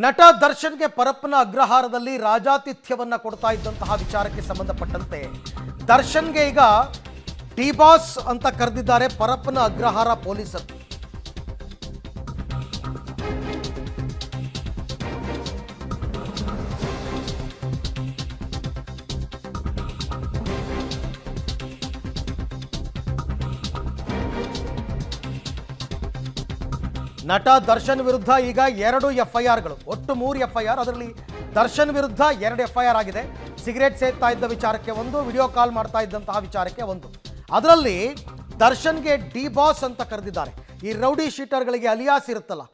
ನಟ ದರ್ಶನ್ಗೆ ಪರಪ್ಪನ ಅಗ್ರಹಾರದಲ್ಲಿ ರಾಜಾತಿಥ್ಯವನ್ನ ಕೊಡ್ತಾ ಇದ್ದಂತಹ ವಿಚಾರಕ್ಕೆ ಸಂಬಂಧಪಟ್ಟಂತೆ ದರ್ಶನ್ಗೆ ಈಗ ಡಿ ಬಾಸ್ ಅಂತ ಕರೆದಿದ್ದಾರೆ ಪರಪ್ಪನ ಅಗ್ರಹಾರ ಪೊಲೀಸರು. ನಟ ದರ್ಶನ್ ವಿರುದ್ಧ ಈಗ 2 ಎಫ್ಐಆರ್ಗಳು, ಒಟ್ಟು 3 ಎಫ್ಐಆರ್. ಅದರಲ್ಲಿ ದರ್ಶನ್ ವಿರುದ್ಧ 2 ಎಫ್ಐಆರ್ ಆಗಿದೆ. ಸಿಗರೇಟ್ ಸೇದ್ತಾ ಇದ್ದ ವಿಚಾರಕ್ಕೆ ಒಂದು, ವಿಡಿಯೋ ಕಾಲ್ ಮಾಡ್ತಾ ಇದ್ದಂತಹ ವಿಚಾರಕ್ಕೆ ಒಂದು. ಅದರಲ್ಲಿ ದರ್ಶನ್ಗೆ ಡಿ ಬಾಸ್ ಅಂತ ಕರೆದಿದ್ದಾರೆ. ಈ ರೌಡಿ ಶೀಟರ್ಗಳಿಗೆ ಅಲಿಯಾಸ್ ಇರುತ್ತಲ್ಲ,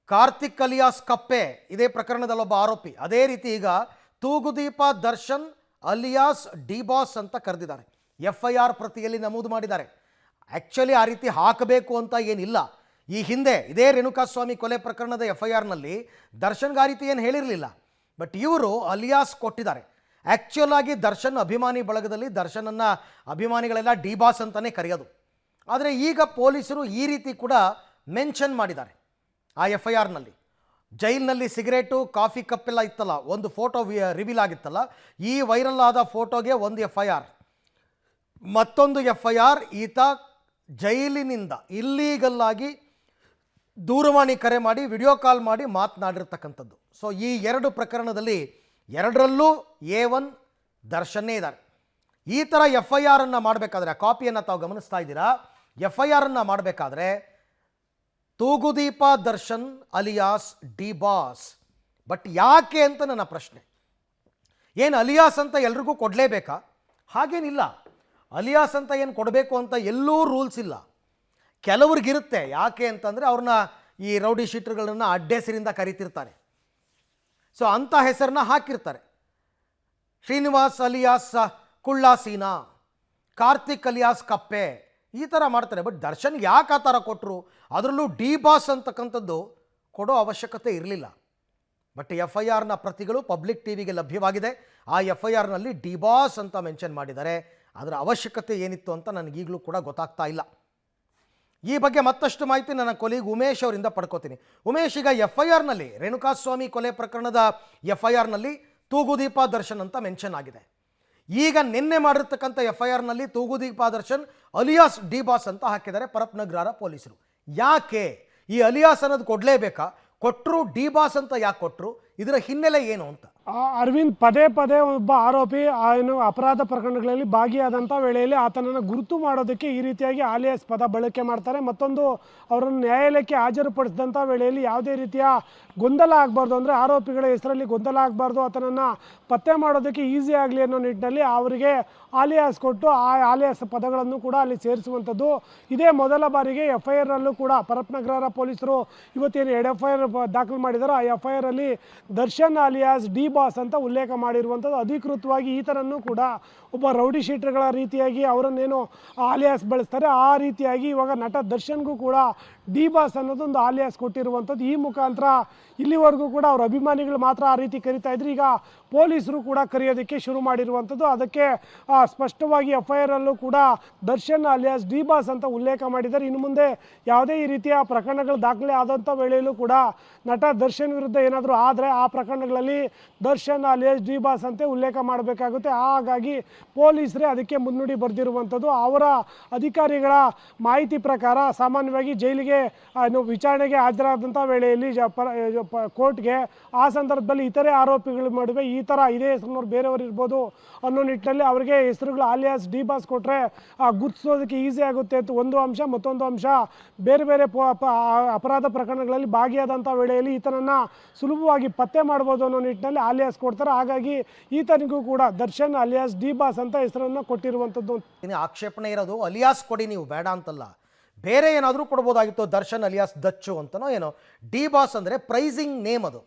ಕಾರ್ತಿಕ್ ಅಲಿಯಾಸ್ ಕಪ್ಪೆ ಇದೇ ಪ್ರಕರಣದಲ್ಲಿ ಒಬ್ಬ ಆರೋಪಿ. ಅದೇ ರೀತಿ ಈಗ Thoogudeepa Darshan alias D boss ಅಂತ ಕರೆದಿದ್ದಾರೆ. ಎಫ್ಐಆರ್ ಪ್ರತಿಯಲ್ಲಿ ನಮೂದು ಮಾಡಿದ್ದಾರೆ. ಆ್ಯಕ್ಚುಲಿ ಆ ರೀತಿ ಹಾಕಬೇಕು ಅಂತ ಏನಿಲ್ಲ. ಈ ಹಿಂದೆ ಇದೇ ರೇಣುಕಾಸ್ವಾಮಿ ಕೊಲೆ ಪ್ರಕರಣದ ಎಫ್ಐಆರ್ನಲ್ಲಿ ದರ್ಶನ್ಗೆ ಆ ರೀತಿ ಏನು ಹೇಳಿರಲಿಲ್ಲ. ಬಟ್ ಇವರು ಅಲಿಯಾಸ್ ಕೊಟ್ಟಿದ್ದಾರೆ. ಆ್ಯಕ್ಚುಲ್ ಆಗಿ ದರ್ಶನ್ ಅಭಿಮಾನಿ ಬಳಗದಲ್ಲಿ ದರ್ಶನನ್ನು ಅಭಿಮಾನಿಗಳೆಲ್ಲ ಡಿ ಬಾಸ್ ಅಂತಲೇ ಕರೆಯೋದು. ಆದರೆ ಈಗ ಪೊಲೀಸರು ಈ ರೀತಿ ಕೂಡ ಮೆನ್ಷನ್ ಮಾಡಿದ್ದಾರೆ ಆ ಎಫ್ಐಆರ್ನಲ್ಲಿ. ಜೈಲಿನಲ್ಲಿ ಸಿಗರೇಟು ಕಾಫಿ ಕಪ್ಪೆಲ್ಲ ಇತ್ತಲ್ಲ, ಒಂದು ಫೋಟೋ ರಿವೀಲ್ ಆಗಿತ್ತಲ್ಲ, ಈ ವೈರಲ್ ಆದ ಫೋಟೋಗೆ ಒಂದು ಎಫ್ಐಆರ್. ಮತ್ತೊಂದು ಎಫ್ಐಆರ್ ಈತ ಜೈಲಿನಿಂದ ಇಲ್ಲೀಗಲ್ ಆಗಿ ದೂರವಾಣಿ ಕರೆ ಮಾಡಿ ವಿಡಿಯೋ ಕಾಲ್ ಮಾಡಿ ಮಾತನಾಡಿರ್ತಕ್ಕಂಥದ್ದು. ಸೊ ಈ 2 ಪ್ರಕರಣದಲ್ಲಿ 2ರಲ್ಲೂ A1 ದರ್ಶನ್ನೇ ಇದ್ದಾರೆ. ಈ ಥರ ಎಫ್ಐಆರನ್ನು ಮಾಡಬೇಕಾದ್ರೆ, ಕಾಪಿಯನ್ನು ತಾವು ಗಮನಿಸ್ತಾ ಇದ್ದೀರಾ, ಎಫ್ಐಆರನ್ನು ಮಾಡಬೇಕಾದ್ರೆ Thoogudeepa Darshan alias D boss. But ಯಾಕೆ ಅಂತ ನನ್ನ ಪ್ರಶ್ನೆ. ಏನು ಅಲಿಯಾಸ್ ಅಂತ ಎಲ್ರಿಗೂ ಕೊಡಲೇಬೇಕಾ? ಹಾಗೇನಿಲ್ಲ. ಅಲಿಯಾಸ್ ಅಂತ ಏನು ಕೊಡಬೇಕು ಅಂತ ಎಲ್ಲೂ ರೂಲ್ಸ್ ಇಲ್ಲ. ಕೆಲವ್ರಿಗಿರುತ್ತೆ. ಯಾಕೆ ಅಂತಂದರೆ ಅವ್ರನ್ನ ಈ ರೌಡಿ ಶೀಟರ್ಗಳನ್ನ ಅಡ್ಡೆಸರಿಂದ ಕರೀತಿರ್ತಾರೆ. ಸೊ ಅಂಥ ಹೆಸರನ್ನ ಹಾಕಿರ್ತಾರೆ. ಶ್ರೀನಿವಾಸ್ ಅಲಿಯಾಸ್ ಕುಳ್ಳಾಸೀನಾ, ಕಾರ್ತಿಕ್ ಅಲಿಯಾಸ್ ಕಪ್ಪೆ, ಈ ಥರ ಮಾಡ್ತಾರೆ. ಬಟ್ ದರ್ಶನ್ ಯಾಕೆ ಆ ಥರ ಕೊಟ್ಟರು? ಅದರಲ್ಲೂ ಡಿ ಬಾಸ್ ಅಂತಕ್ಕಂಥದ್ದು ಕೊಡೋ ಅವಶ್ಯಕತೆ ಇರಲಿಲ್ಲ. ಬಟ್ ಎಫ್ಐಆರ್ನ ಪ್ರತಿಗಳು ಪಬ್ಲಿಕ್ ಟಿವಿಗೆ ಲಭ್ಯವಾಗಿದೆ. ಆ ಎಫ್ಐಆರ್ನಲ್ಲಿ ಡಿ ಬಾಸ್ ಅಂತ ಮೆನ್ಷನ್ ಮಾಡಿದ್ದಾರೆ. ಅದರ ಅವಶ್ಯಕತೆ ಏನಿತ್ತು ಅಂತ ನನಗೀಗಲೂ ಕೂಡ ಗೊತ್ತಾಗ್ತಾ ಇಲ್ಲ. ಈ ಬಗ್ಗೆ ಮತ್ತಷ್ಟು ಮಾಹಿತಿ ನನ್ನ ಕೊಲೀಗ್ ಉಮೇಶ್ ಅವರಿಂದ ಪಡ್ಕೋತೀನಿ. ಉಮೇಶ್, ಈಗ ಎಫ್ಐಆರ್ನಲ್ಲಿ ರೇಣುಕಾಸ್ವಾಮಿ ಕೊಲೆ ಪ್ರಕರಣದ ಎಫ್ಐಆರ್ನಲ್ಲಿ ತೂಗುದೀಪ ದರ್ಶನ್ ಅಂತ ಮೆನ್ಷನ್ ಆಗಿದೆ. ಈಗ ನಿನ್ನೆ ಮಾಡಿರ್ತಕ್ಕಂಥ ಎಫ್ಐಆರ್ನಲ್ಲಿ Thoogudeepa Darshan alias D boss ಅಂತ ಹಾಕಿದ್ದಾರೆ ಪರಪ್ಪನಗ್ರಹಾರ ಪೊಲೀಸರು. ಯಾಕೆ ಈ ಅಲಿಯಾಸ್ ಅನ್ನೋದು ಕೊಡಲೇಬೇಕಾ? ಕೊಟ್ಟರು ಡಿ ಬಾಸ್ ಅಂತ ಯಾಕೆ ಕೊಟ್ಟರು? ಇದರ ಹಿನ್ನೆಲೆ ಏನು ಅಂತ? ಅರವಿಂದ್, ಪದೇ ಪದೇ ಒಬ್ಬ ಆರೋಪಿ ಏನು ಅಪರಾಧ ಪ್ರಕರಣಗಳಲ್ಲಿ ಭಾಗಿಯಾದಂಥ ವೇಳೆಯಲ್ಲಿ ಆತನನ್ನು ಗುರುತು ಮಾಡೋದಕ್ಕೆ ಈ ರೀತಿಯಾಗಿ ಆಲಿಯಾಸ್ ಪದ ಬಳಕೆ ಮಾಡ್ತಾರೆ. ಮತ್ತೊಂದು, ಅವರನ್ನು ನ್ಯಾಯಾಲಯಕ್ಕೆ ಹಾಜರುಪಡಿಸಿದಂಥ ವೇಳೆಯಲ್ಲಿ ಯಾವುದೇ ರೀತಿಯ ಗೊಂದಲ ಆಗಬಾರ್ದು, ಅಂದರೆ ಆರೋಪಿಗಳ ಹೆಸರಲ್ಲಿ ಗೊಂದಲ ಆಗಬಾರ್ದು, ಆತನನ್ನು ಪತ್ತೆ ಮಾಡೋದಕ್ಕೆ ಈಸಿ ಆಗಲಿ ಅನ್ನೋ ನಿಟ್ಟಿನಲ್ಲಿ ಅವರಿಗೆ ಆಲಿಯಾಸ್ ಕೊಟ್ಟು ಆ ಆಲಿಯಾಸ್ ಪದಗಳನ್ನು ಕೂಡ ಅಲ್ಲಿ ಸೇರಿಸುವಂಥದ್ದು. ಇದೇ ಮೊದಲ ಬಾರಿಗೆ ಎಫ್ಐಆರಲ್ಲೂ ಕೂಡ ಪರಪ್ಪನಗ್ರಹಾರ ಪೊಲೀಸರು ಇವತ್ತೇನು 2 ಎಫ್ಐಆರ್ ದಾಖಲು ಮಾಡಿದಾರೋ ಆ ಎಫ್ಐಆರಲ್ಲಿ ದರ್ಶನ್ ಅಲಿಯಾಸ್ ಡಿ ಬಾಸ್ ಅಂತ ಉಲ್ಲೇಖ ಮಾಡಿರುವಂಥದ್ದು. ಅಧಿಕೃತವಾಗಿ ಈ ಥರನೂ ಕೂಡ ಒಬ್ಬ ರೌಡಿ ಶೀಟರ್ಗಳ ರೀತಿಯಾಗಿ ಅವರನ್ನೇನು ಆಲಿಯಾಸ್ ಬಳಸ್ತಾರೆ ಆ ರೀತಿಯಾಗಿ ಇವಾಗ ನಟ ದರ್ಶನ್ಗೂ ಕೂಡ ಡಿ ಬಾಸ್ ಅನ್ನೋದೊಂದು ಆಲಿಯಾಸ್ ಕೊಟ್ಟಿರುವಂಥದ್ದು. ಈ ಮುಖಾಂತರ ಇಲ್ಲಿವರೆಗೂ ಕೂಡ ಅವ್ರ ಅಭಿಮಾನಿಗಳು ಮಾತ್ರ ಆ ರೀತಿ ಕರಿತಾ ಇದ್ರು. ಈಗ ಪೊಲೀಸರು ಕೂಡ ಕರೆಯೋದಕ್ಕೆ ಶುರು ಮಾಡಿರುವಂಥದ್ದು. ಅದಕ್ಕೆ ಸ್ಪಷ್ಟವಾಗಿ ಎಫ್ಐಆರಲ್ಲೂ ಕೂಡ ದರ್ಶನ್ ಅಲಿಯಾಸ್ ಡಿ ಬಾಸ್ ಅಂತ ಉಲ್ಲೇಖ ಮಾಡಿದ್ದಾರೆ. ಇನ್ನು ಮುಂದೆ ಯಾವುದೇ ಈ ರೀತಿಯ ಪ್ರಕರಣಗಳು ದಾಖಲೆ ಆದಂಥ ವೇಳೆಯಲ್ಲೂ ಕೂಡ ನಟ ದರ್ಶನ್ ವಿರುದ್ಧ ಏನಾದರೂ ಆದರೆ ಆ ಪ್ರಕರಣಗಳಲ್ಲಿ ದರ್ಶನ್ ಅಲಿಯಾಸ್ ಡಿ ಬಾಸ್ ಅಂತ ಉಲ್ಲೇಖ ಮಾಡಬೇಕಾಗುತ್ತೆ. ಹಾಗಾಗಿ ಪೊಲೀಸರೇ ಅದಕ್ಕೆ ಮುನ್ನುಡಿ ಬರೆದಿರುವಂಥದ್ದು. ಅವರ ಅಧಿಕಾರಿಗಳ ಮಾಹಿತಿ ಪ್ರಕಾರ ಸಾಮಾನ್ಯವಾಗಿ ಜೈಲಿಗೆ ವಿಚಾರಣೆಗೆ ಹಾಜರಾದಂಥ ವೇಳೆಯಲ್ಲಿ ಕೋರ್ಟ್ಗೆ ಆ ಸಂದರ್ಭದಲ್ಲಿ ಇತರೆ ಆರೋಪಿಗಳ ನಡುವೆ ಈ ಥರ ಇದೇ ಹೆಸರಿನವ್ರು ಬೇರೆಯವರು ಇರ್ಬೋದು ಅನ್ನೋ ನಿಟ್ಟಿನಲ್ಲಿ ಅವರಿಗೆ ಹೆಸರುಗಳು ಆಲಿಯಾಸ್ ಡಿ ಬಾಸ್ ಕೊಟ್ಟರೆ ಗುರುತಿಸೋದಕ್ಕೆ ಈಸಿ ಆಗುತ್ತೆ ಅಂತ ಒಂದು ಅಂಶ. ಮತ್ತೊಂದು ಅಂಶ, ಬೇರೆ ಬೇರೆ ಅಪರಾಧ ಪ್ರಕರಣಗಳಲ್ಲಿ ಭಾಗಿಯಾದಂಥ ವೇಳೆಯಲ್ಲಿ ಈತನನ್ನು ಸುಲಭವಾಗಿ ಪತ್ತೆ ಮಾಡ್ಬೋದು ಅನ್ನೋ ನಿಟ್ಟಿನಲ್ಲಿ ಆಲಿಯಾಸ್ ಕೊಡ್ತಾರೆ. ಹಾಗಾಗಿ ಈತನಿಗೂ ಕೂಡ ದರ್ಶನ್ ಅಲಿಯಾಸ್ ಡಿ ಬಾಸ್ ಅಂತ ಹೆಸರನ್ನು ಕೊಟ್ಟಿರುವಂಥದ್ದು. ಆಕ್ಷೇಪಣೆ ಇರೋದು ಅಲಿಯಾಸ್ ಕೊಡಿ ನೀವು, ಬೇಡ ಅಂತಲ್ಲ, ಬೇರೆ ಏನಾದರೂ ಕೊಡ್ಬೋದಾಗಿತ್ತು. ದರ್ಶನ್ ಅಲಿಯಾಸ್ ದಚ್ಚು ಅಂತನೋ ಏನೋ. ಡಿ ಬಾಸ್ ಅಂದರೆ ಪ್ರೈಸಿಂಗ್ ನೇಮ್, ಅದು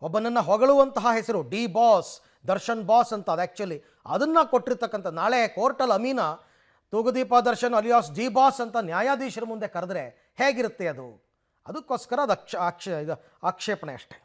ಒಬ್ಬನನ್ನು ಹೊಗಳುವಂತಹ ಹೆಸರು. ಡಿ ಬಾಸ್, ದರ್ಶನ್ ಬಾಸ್ ಅಂತ. ಅದು ಆ್ಯಕ್ಚುಲಿ ಅದನ್ನು ಕೊಟ್ಟಿರ್ತಕ್ಕಂಥ. ನಾಳೆ ಕೋರ್ಟಲ್ಲಿ Amina Thoogudeepa Darshan alias D boss ಅಂತ ನ್ಯಾಯಾಧೀಶರ ಮುಂದೆ ಕರೆದ್ರೆ ಹೇಗಿರುತ್ತೆ ಅದು? ಅದಕ್ಕೋಸ್ಕರ ಅದು ಆಕ್ಷೇಪಣೆ ಅಷ್ಟೇ.